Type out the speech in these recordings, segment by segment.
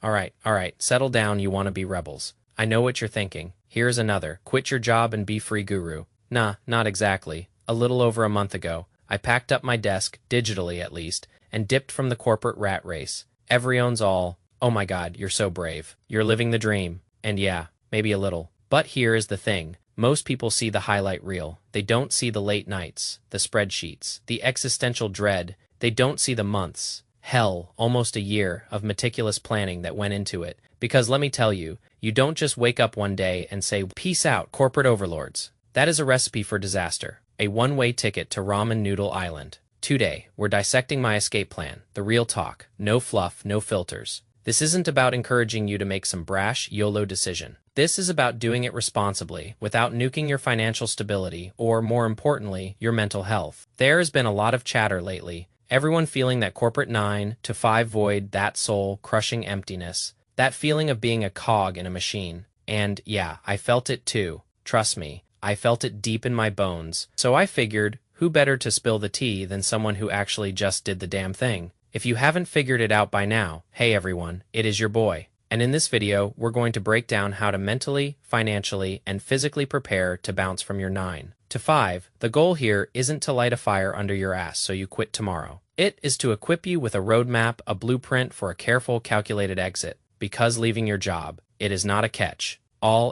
Alright, settle down, you wanna be rebels. I know what you're thinking. Here's another, quit your job and be free guru. Nah, not exactly. A little over a month ago, I packed up my desk, digitally at least, and dipped from the corporate rat race. Every owns all. Oh my god, you're so brave. You're living the dream. And yeah, maybe a little. But here is the thing. Most people see the highlight reel. They don't see the late nights, the spreadsheets, the existential dread. They don't see the months, hell, almost a year of meticulous planning that went into it. Because let me tell you, you don't just wake up one day and say, "Peace out, corporate overlords." That is a recipe for disaster. A one-way ticket to Ramen Noodle Island. Today, we're dissecting my escape plan, the real talk, no fluff, no filters. This isn't about encouraging you to make some brash YOLO decision. This is about doing it responsibly, without nuking your financial stability, or more importantly, your mental health. There has been a lot of chatter lately, everyone feeling that corporate 9 to 5 void, that soul-crushing emptiness, that feeling of being a cog in a machine. And yeah, I felt it too. Trust me, I felt it deep in my bones. So I figured, who better to spill the tea than someone who actually just did the damn thing? If you haven't figured it out by now, hey everyone, it is your boy. And in this video, we're going to break down how to mentally, financially, and physically prepare to bounce from your 9 to 5. The goal here isn't to light a fire under your ass so you quit tomorrow. It is to equip you with a roadmap, a blueprint for a careful, calculated exit. Because leaving your job, it is not a catch.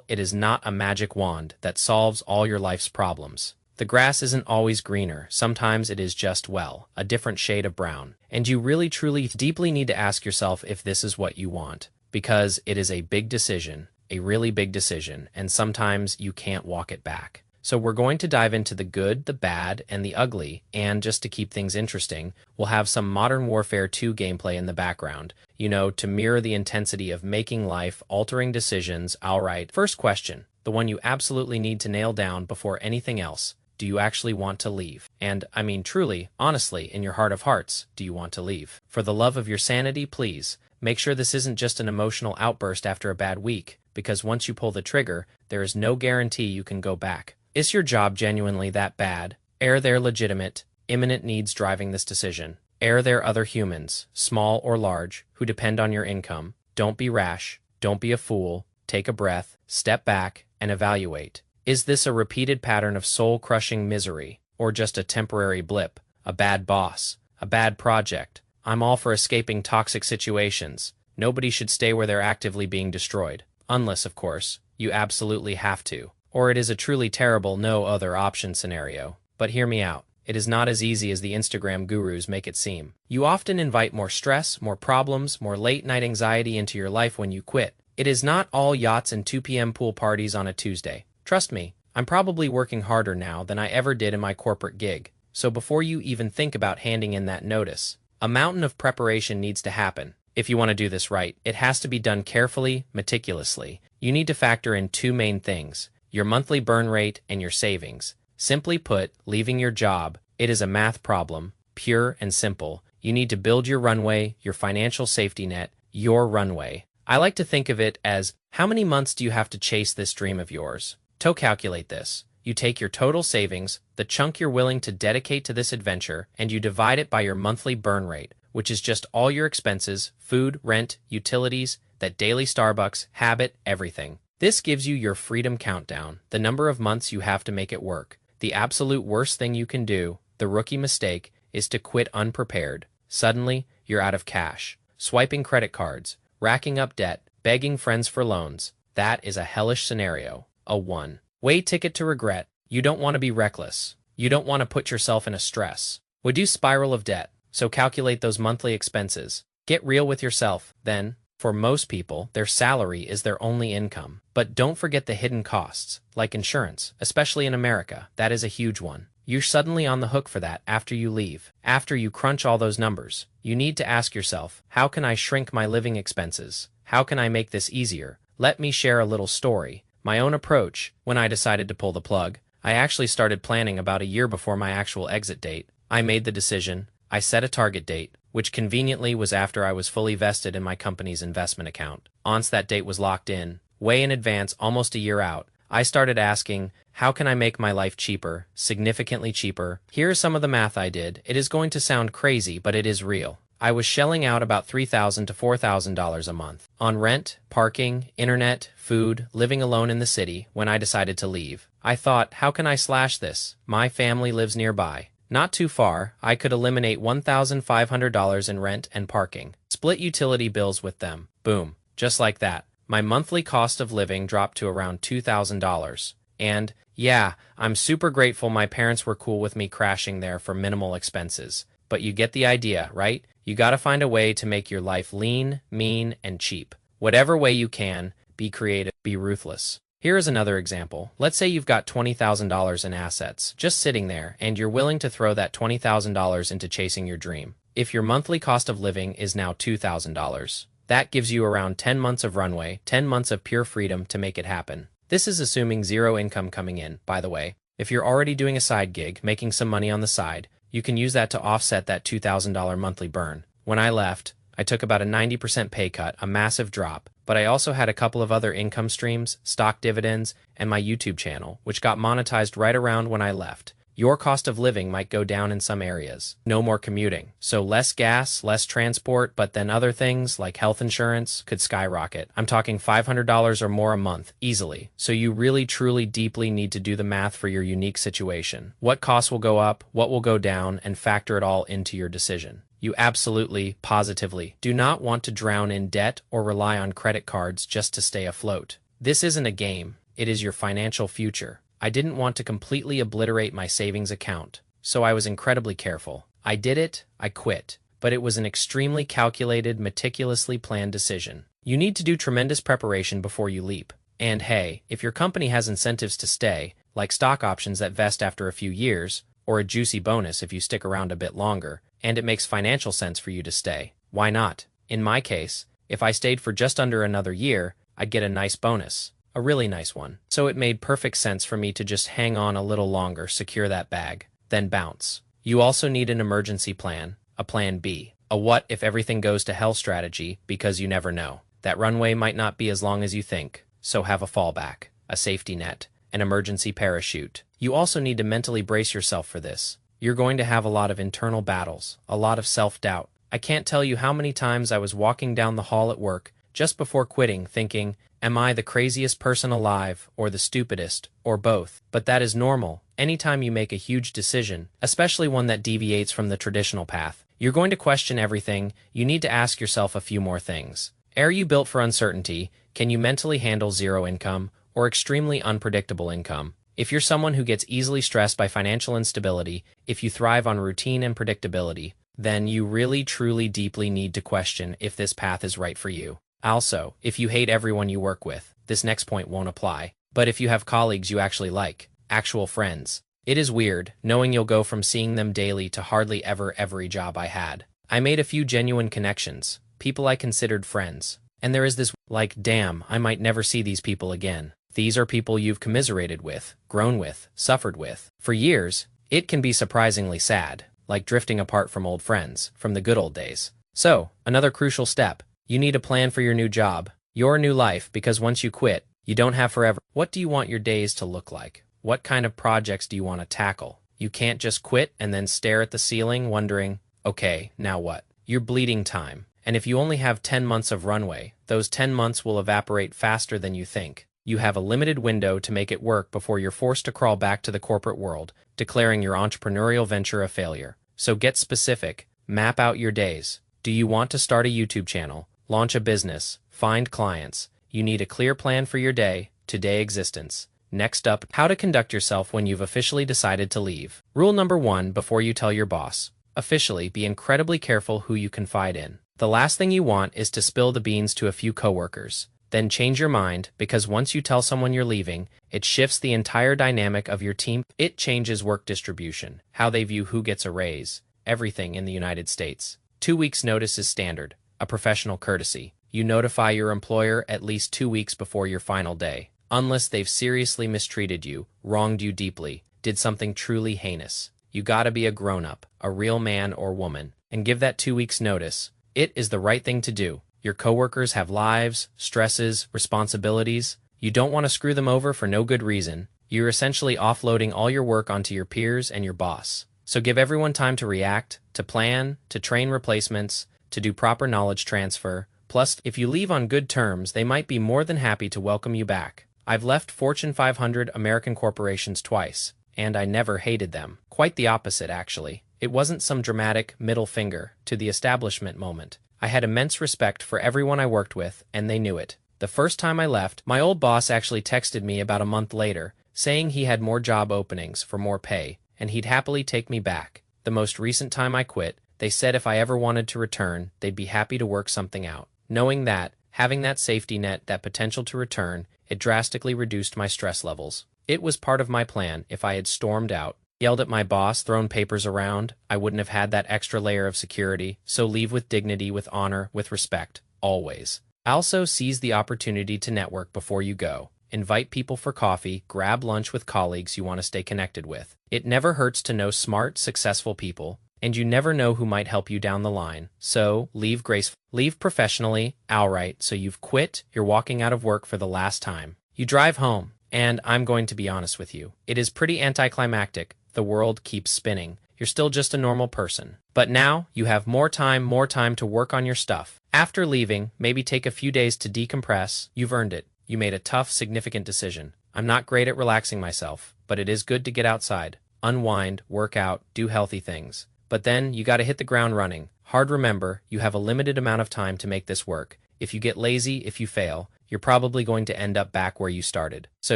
It is not a magic wand that solves all your life's problems. The grass isn't always greener. Sometimes it is just, well, a different shade of brown. And you really, truly, deeply need to ask yourself if this is what you want. Because it is a big decision, a really big decision, and sometimes you can't walk it back. So we're going to dive into the good, the bad, and the ugly, and just to keep things interesting, we'll have some Modern Warfare 2 gameplay in the background, to mirror the intensity of making life-altering decisions. Alright, first question, the one you absolutely need to nail down before anything else. Do you actually want to leave? And, I mean truly, honestly, in your heart of hearts, do you want to leave? For the love of your sanity, please, make sure this isn't just an emotional outburst after a bad week, because once you pull the trigger, there is no guarantee you can go back. Is your job genuinely that bad? Are there legitimate, imminent needs driving this decision? Are there other humans, small or large, who depend on your income? Don't be rash. Don't be a fool. Take a breath, step back, and evaluate. Is this a repeated pattern of soul-crushing misery, or just a temporary blip, a bad boss, a bad project? I'm all for escaping toxic situations. Nobody should stay where they're actively being destroyed. Unless, of course, you absolutely have to. Or it is a truly terrible no other option scenario. But hear me out. It is not as easy as the Instagram gurus make it seem. You often invite more stress, more problems, more late-night anxiety into your life when you quit. It is not all yachts and 2 p.m. pool parties on a Tuesday. Trust me, I'm probably working harder now than I ever did in my corporate gig. So before you even think about handing in that notice, a mountain of preparation needs to happen. If you want to do this right, it has to be done carefully, meticulously. You need to factor in 2 main things: your monthly burn rate and your savings. Simply put, leaving your job, it is a math problem, pure and simple. You need to build your runway, your financial safety net, your runway. I like to think of it as, how many months do you have to chase this dream of yours? To calculate this, you take your total savings, the chunk you're willing to dedicate to this adventure, and you divide it by your monthly burn rate, which is just all your expenses, food, rent, utilities, that daily Starbucks, habit, everything. This gives you your freedom countdown, the number of months you have to make it work. The absolute worst thing you can do, the rookie mistake, is to quit unprepared. Suddenly, you're out of cash, swiping credit cards, racking up debt, begging friends for loans. That is a hellish scenario. A one-way ticket to regret. You don't want to be reckless. You don't want to put yourself in a stress. Would you spiral of debt? So calculate those monthly expenses. Get real with yourself, then. For most people, their salary is their only income. But don't forget the hidden costs, like insurance, especially in America. That is a huge one. You're suddenly on the hook for that after you leave. After you crunch all those numbers, you need to ask yourself, how can I shrink my living expenses? How can I make this easier? Let me share a little story. My own approach, when I decided to pull the plug, I actually started planning about a year before my actual exit date. I made the decision. I set a target date, which conveniently was after I was fully vested in my company's investment account. Once that date was locked in, way in advance, almost a year out, I started asking, how can I make my life cheaper, significantly cheaper? Here's some of the math I did. It is going to sound crazy, but it is real. I was shelling out about $3,000 to $4,000 a month on rent, parking, internet, food, living alone in the city when I decided to leave. I thought, how can I slash this? My family lives nearby. Not too far, I could eliminate $1,500 in rent and parking. Split utility bills with them. Boom. Just like that. My monthly cost of living dropped to around $2,000. And, yeah, I'm super grateful my parents were cool with me crashing there for minimal expenses. But you get the idea, right? You gotta find a way to make your life lean, mean, and cheap. Whatever way you can, be creative, be ruthless. Here is another example. Let's say you've got $20,000 in assets, just sitting there, and you're willing to throw that $20,000 into chasing your dream. If your monthly cost of living is now $2,000, that gives you around 10 months of runway, 10 months of pure freedom to make it happen. This is assuming zero income coming in, by the way. If you're already doing a side gig, making some money on the side, you can use that to offset that $2,000 monthly burn. When I left, I took about a 90% pay cut, a massive drop, but I also had a couple of other income streams, stock dividends, and my YouTube channel, which got monetized right around when I left. Your cost of living might go down in some areas. No more commuting. So less gas, less transport, but then other things like health insurance could skyrocket. I'm talking $500 or more a month, easily. So you really, truly, deeply need to do the math for your unique situation. What costs will go up, what will go down, and factor it all into your decision. You absolutely, positively, do not want to drown in debt or rely on credit cards just to stay afloat. This isn't a game, it is your financial future. I didn't want to completely obliterate my savings account, so I was incredibly careful. I did it, I quit, but it was an extremely calculated, meticulously planned decision. You need to do tremendous preparation before you leap. And hey, if your company has incentives to stay, like stock options that vest after a few years, or a juicy bonus if you stick around a bit longer, and it makes financial sense for you to stay, why not? In my case, if I stayed for just under another year, I'd get a nice bonus, a really nice one. So it made perfect sense for me to just hang on a little longer, secure that bag, then bounce. You also need an emergency plan, a plan B, a what if everything goes to hell strategy, because you never know. That runway might not be as long as you think, so have a fallback, a safety net, an emergency parachute. You also need to mentally brace yourself for this. You're going to have a lot of internal battles, a lot of self-doubt. I can't tell you how many times I was walking down the hall at work just before quitting thinking, am I the craziest person alive, or the stupidest, or both? But that is normal. Anytime you make a huge decision, especially one that deviates from the traditional path, you're going to question everything. You need to ask yourself a few more things. Are you built for uncertainty? Can you mentally handle zero income, or extremely unpredictable income? If you're someone who gets easily stressed by financial instability, if you thrive on routine and predictability, then you really, truly, deeply need to question if this path is right for you. Also, if you hate everyone you work with, this next point won't apply. But if you have colleagues you actually like, actual friends, it is weird knowing you'll go from seeing them daily to hardly ever every job I had. I made a few genuine connections, people I considered friends. And there is this, like, damn, I might never see these people again. These are people you've commiserated with, grown with, suffered with. For years, it can be surprisingly sad, like drifting apart from old friends, from the good old days. So, another crucial step. You need a plan for your new job, your new life, because once you quit, you don't have forever. What do you want your days to look like? What kind of projects do you want to tackle? You can't just quit and then stare at the ceiling wondering, okay, now what? You're bleeding time. And if you only have 10 months of runway, those 10 months will evaporate faster than you think. You have a limited window to make it work before you're forced to crawl back to the corporate world, declaring your entrepreneurial venture a failure. So get specific, map out your days. Do you want to start a YouTube channel, launch a business, find clients? You need a clear plan for your day, to-day existence. Next up, how to conduct yourself when you've officially decided to leave. Rule number 1 before you tell your boss. Officially, be incredibly careful who you confide in. The last thing you want is to spill the beans to a few coworkers. Then change your mind, because once you tell someone you're leaving, it shifts the entire dynamic of your team. It changes work distribution, how they view who gets a raise, everything in the United States. 2 weeks notice is standard, a professional courtesy. You notify your employer at least 2 weeks before your final day, unless they've seriously mistreated you, wronged you deeply, did something truly heinous. You gotta be a grown-up, a real man or woman, and give that 2 weeks notice. It is the right thing to do. Your coworkers have lives, stresses, responsibilities. You don't want to screw them over for no good reason. You're essentially offloading all your work onto your peers and your boss. So give everyone time to react, to plan, to train replacements, to do proper knowledge transfer. Plus, if you leave on good terms, they might be more than happy to welcome you back. I've left Fortune 500 American corporations twice, and I never hated them. Quite the opposite, actually. It wasn't some dramatic middle finger to the establishment moment. I had immense respect for everyone I worked with, and they knew it. The first time I left, my old boss actually texted me about a month later, saying he had more job openings for more pay, and he'd happily take me back. The most recent time I quit, they said if I ever wanted to return, they'd be happy to work something out. Knowing that, having that safety net, that potential to return, it drastically reduced my stress levels. It was part of my plan. If I had stormed out, yelled at my boss, thrown papers around, I wouldn't have had that extra layer of security. So leave with dignity, with honor, with respect, always. Also, seize the opportunity to network before you go. Invite people for coffee, grab lunch with colleagues you want to stay connected with. It never hurts to know smart, successful people, and you never know who might help you down the line. So, leave gracefully, leave professionally, outright, so you've quit, you're walking out of work for the last time. You drive home, and I'm going to be honest with you. It is pretty anticlimactic. The world keeps spinning. You're still just a normal person. But now, you have more time to work on your stuff. After leaving, maybe take a few days to decompress. You've earned it. You made a tough, significant decision. I'm not great at relaxing myself, but it is good to get outside, unwind, work out, do healthy things. But then, you gotta hit the ground running. Hard remember, you have a limited amount of time to make this work. If you get lazy, if you fail, you're probably going to end up back where you started. So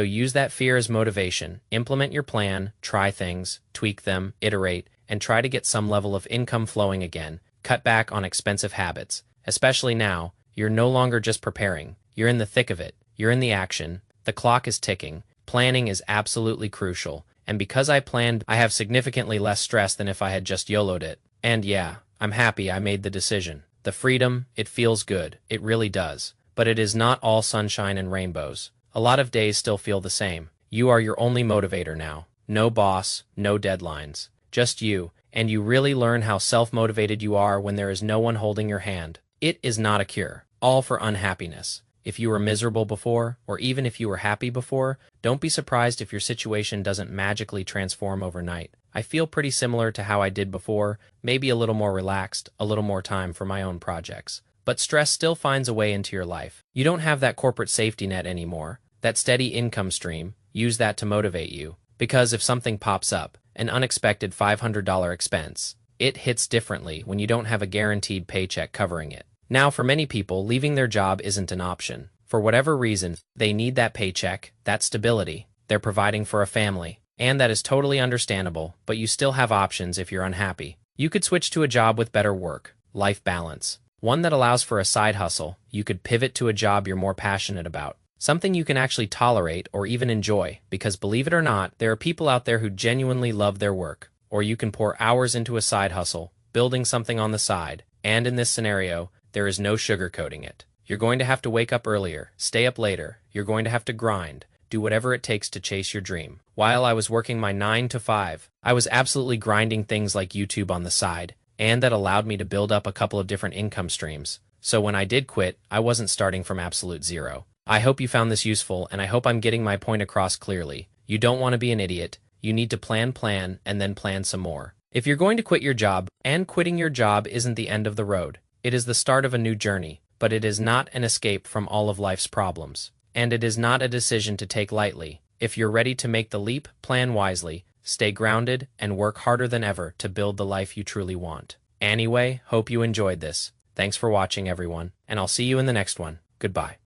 use that fear as motivation. Implement your plan, try things, tweak them, iterate, and try to get some level of income flowing again. Cut back on expensive habits. Especially now, you're no longer just preparing. You're in the thick of it. You're in the action. The clock is ticking. Planning is absolutely crucial. And because I planned, I have significantly less stress than if I had just YOLO'd it. And yeah, I'm happy I made the decision. The freedom, it feels good. It really does. But it is not all sunshine and rainbows. A lot of days still feel the same. You are your only motivator now. No boss, no deadlines. Just you. And you really learn how self-motivated you are when there is no one holding your hand. It is not a cure. All for unhappiness. If you were miserable before, or even if you were happy before, don't be surprised if your situation doesn't magically transform overnight. I feel pretty similar to how I did before, maybe a little more relaxed, a little more time for my own projects. But stress still finds a way into your life. You don't have that corporate safety net anymore, that steady income stream. Use that to motivate you. Because if something pops up, an unexpected $500 expense, it hits differently when you don't have a guaranteed paycheck covering it. Now, for many people, leaving their job isn't an option. For whatever reason, they need that paycheck, that stability. They're providing for a family. And that is totally understandable, but you still have options if you're unhappy. You could switch to a job with better work-life balance. One that allows for a side hustle. You could pivot to a job you're more passionate about. Something you can actually tolerate or even enjoy, because believe it or not, there are people out there who genuinely love their work. Or you can pour hours into a side hustle, building something on the side. And in this scenario, there is no sugarcoating it. You're going to have to wake up earlier, stay up later. You're going to have to grind, do whatever it takes to chase your dream. While I was working my 9 to 5, I was absolutely grinding things like YouTube on the side, and that allowed me to build up a couple of different income streams. So when I did quit, I wasn't starting from absolute zero. I hope you found this useful, and I hope I'm getting my point across clearly. You don't want to be an idiot. You need to plan, and then plan some more. If you're going to quit your job, and quitting your job isn't the end of the road. It is the start of a new journey, but it is not an escape from all of life's problems. And it is not a decision to take lightly. If you're ready to make the leap, plan wisely, stay grounded, and work harder than ever to build the life you truly want. Anyway, hope you enjoyed this. Thanks for watching, everyone, and I'll see you in the next one. Goodbye.